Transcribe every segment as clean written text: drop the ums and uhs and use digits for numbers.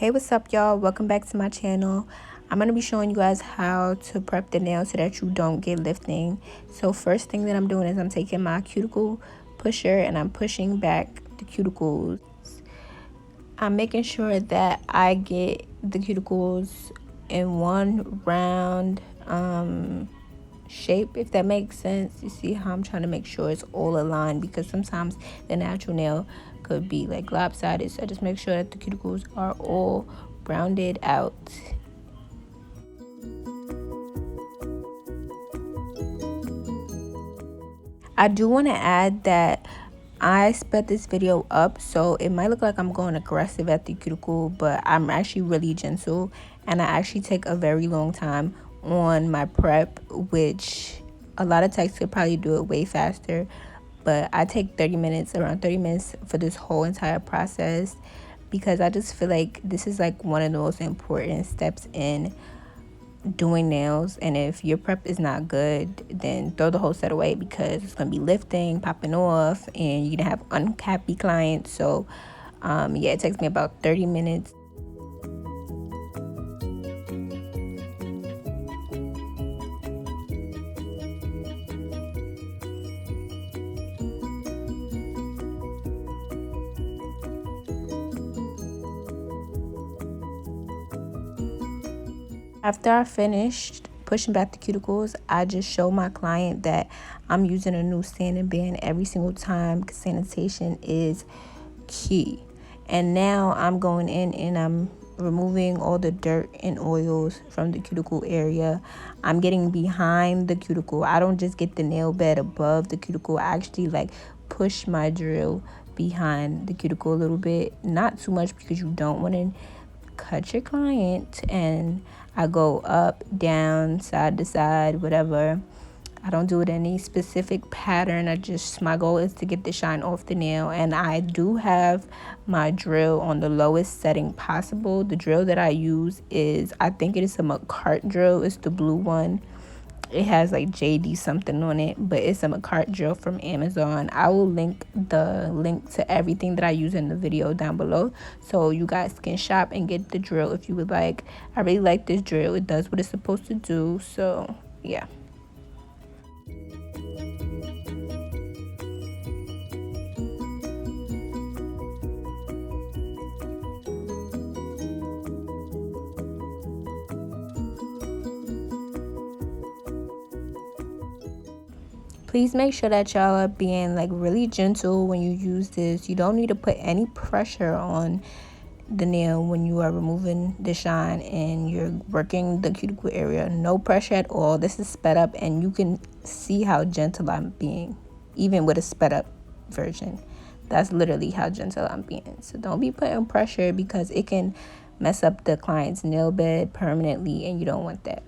Hey, what's up, y'all? Welcome back to my channel. I'm going to be showing you guys how to prep the nail so that you don't get lifting. So first thing that I'm doing is I'm taking my cuticle pusher and I'm pushing back the cuticles. I'm making sure that I get the cuticles in one round shape, if that makes sense. You see how I'm trying to make sure it's all aligned, because sometimes the natural nail could be like lopsided, so I just make sure that the cuticles are all rounded out. I do want to add that I sped this video up, so it might look like I'm going aggressive at the cuticle, but I'm actually really gentle, and I actually take a very long time on my prep, which a lot of techs could probably do it way faster, but I take 30 minutes, around 30 minutes for this whole entire process, because I just feel like this is like one of the most important steps in doing nails. And if your prep is not good, then throw the whole set away, because it's going to be lifting, popping off, and you're going to have unhappy clients. So yeah, it takes me about 30 minutes. After I finished pushing back the cuticles, I just show my client that I'm using a new sanding band every single time, because sanitation is key. And now I'm going in and I'm removing all the dirt and oils from the cuticle area. I'm getting behind the cuticle. I don't just get the nail bed above the cuticle. I actually like push my drill behind the cuticle a little bit, not too much, because you don't want to cut your client. And I go up, down, side to side, whatever. I don't do it in any specific pattern. My goal is to get the shine off the nail. And I do have my drill on the lowest setting possible. The drill that I use is, I think it is a McCart drill. It's the blue one. It has like JD something on it, but it's a McCart drill from Amazon. I will link to everything that I use in the video down below, so you guys can shop and get the drill if you would like. I really like this drill. It does what it's supposed to do. So yeah. Please make sure that y'all are being like really gentle when you use this. You don't need to put any pressure on the nail when you are removing the shine and you're working the cuticle area. No pressure at all. This is sped up, and you can see how gentle I'm being, even with a sped up version. That's literally how gentle I'm being. So don't be putting pressure, because it can mess up the client's nail bed permanently, and you don't want that.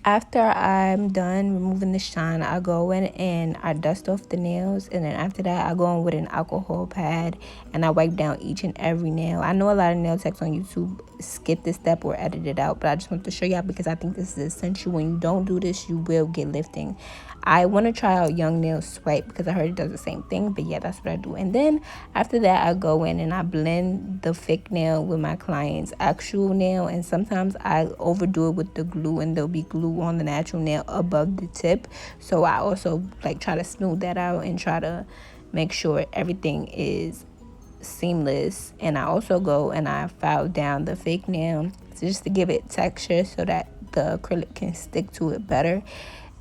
After I'm done removing the shine, I go in and I dust off the nails, and then after that I go in with an alcohol pad and I wipe down each and every nail. I know a lot of nail techs on YouTube skip this step or edit it out, but I just want to show y'all because I think this is essential. When you don't do this, you will get lifting. I want to try out Young Nail Swipe because I heard it does the same thing, but yeah, that's what I do. And then after that I go in and I blend the fake nail with my client's actual nail, and sometimes I overdo it with the glue and there'll be glue on the natural nail above the tip. So I also like try to smooth that out and try to make sure everything is seamless. And I also go and I file down the fake nail just to give it texture so that the acrylic can stick to it better.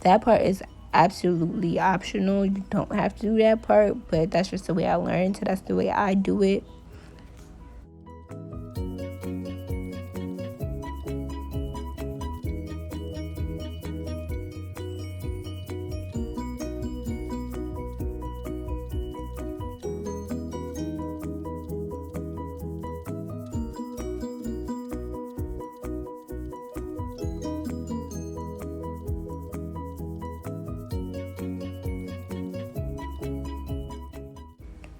That part is absolutely optional. You don't have to do that part, but that's just the way I learned, so that's the way I do it.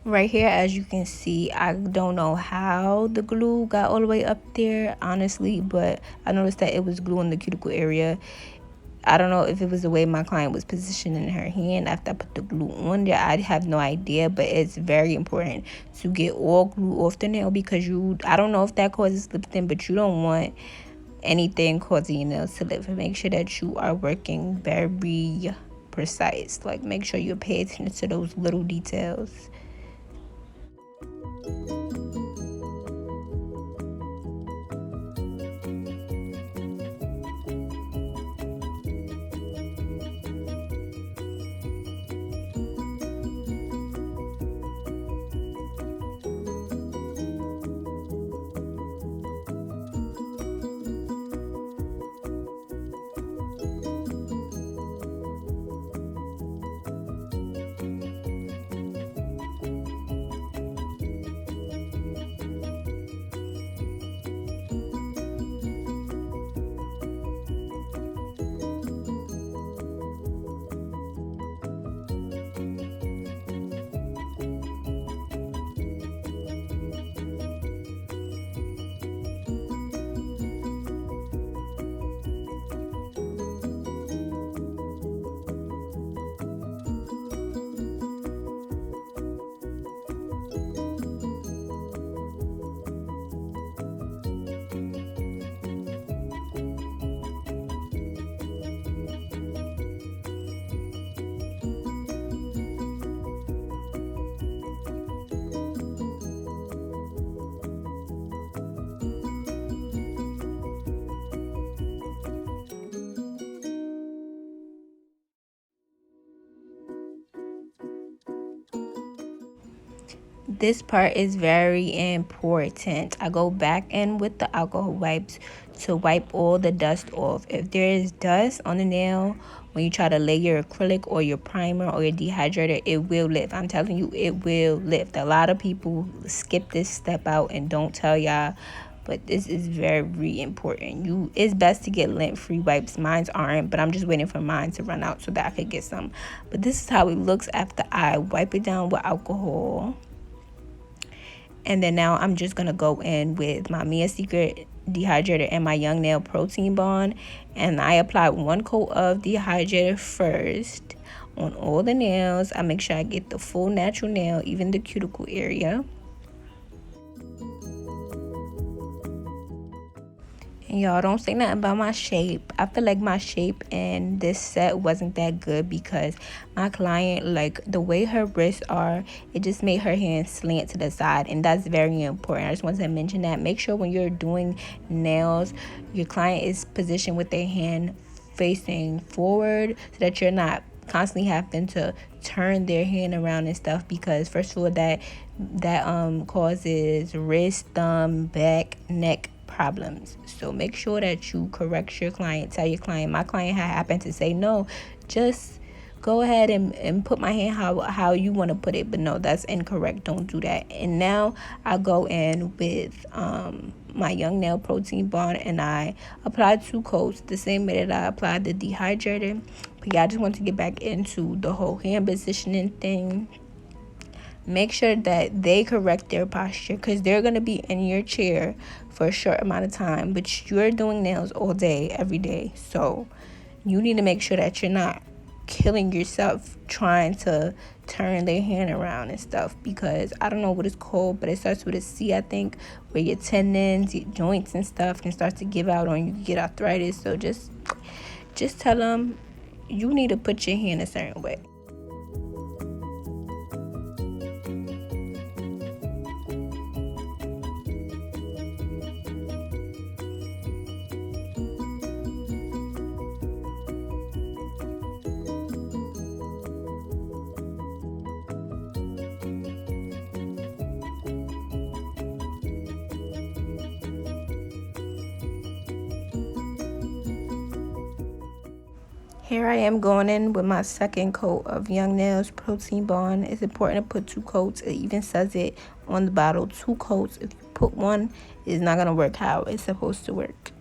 Right here, as you can see, I don't know how the glue got all the way up there, honestly, but I noticed that it was glue in the cuticle area. I don't know if it was the way my client was positioning her hand after I put the glue on there. I have no idea, but it's very important to get all glue off the nail because I don't know if that causes lifting, but you don't want anything causing your nails to lift. Make sure that you are working very precise. Like, make sure you pay attention to those little details. This part is very important. I go back in with the alcohol wipes to wipe all the dust off. If there is dust on the nail when you try to lay your acrylic or your primer or your dehydrator, it will lift. I'm telling you, it will lift. A lot of people skip this step out and don't tell y'all, but this is very important. It's best to get lint-free wipes. Mine aren't, but I'm just waiting for mine to run out so that I could get some. But this is how it looks after I wipe it down with alcohol. And then now I'm just going to go in with my Mia Secret dehydrator and my Young Nail Protein Bond. And I apply 1 coat of dehydrator first on all the nails. I make sure I get the full natural nail, even the cuticle area. And y'all, don't say nothing about my shape. I feel like my shape in this set wasn't that good because my client, like the way her wrists are, it just made her hand slant to the side, and that's very important. I just wanted to mention that. Make sure when you're doing nails, your client is positioned with their hand facing forward so that you're not constantly having to turn their hand around and stuff, because first of all, that causes wrist, thumb, back, neck problems. So make sure that you correct your client. Tell your client, my client had happened to say no, just go ahead and put my hand how you want to put it. But no, that's incorrect. Don't do that. And now I go in with my Young Nail Protein Bond, and I apply 2 coats the same way that I applied the dehydrator. But yeah, I just want to get back into the whole hand positioning thing. Make sure that they correct their posture, because they're going to be in your chair for a short amount of time, but you're doing nails all day, every day. So you need to make sure that you're not killing yourself trying to turn their hand around and stuff, because I don't know what it's called, but it starts with a C, I think, where your tendons, your joints and stuff can start to give out on you, get arthritis. So just tell them you need to put your hand a certain way. Here I am going in with my second coat of Young Nails Protein Bond. It's important to put 2 coats. It even says it on the bottle, 2 coats. If you put one, it's not going to work how it's supposed to work.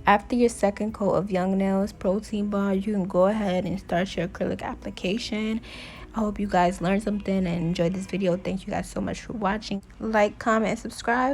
After your second coat of Young Nails Protein Bond, you can go ahead and start your acrylic application. I hope you guys learned something and enjoyed this video. Thank you guys so much for watching. Like, comment, and subscribe.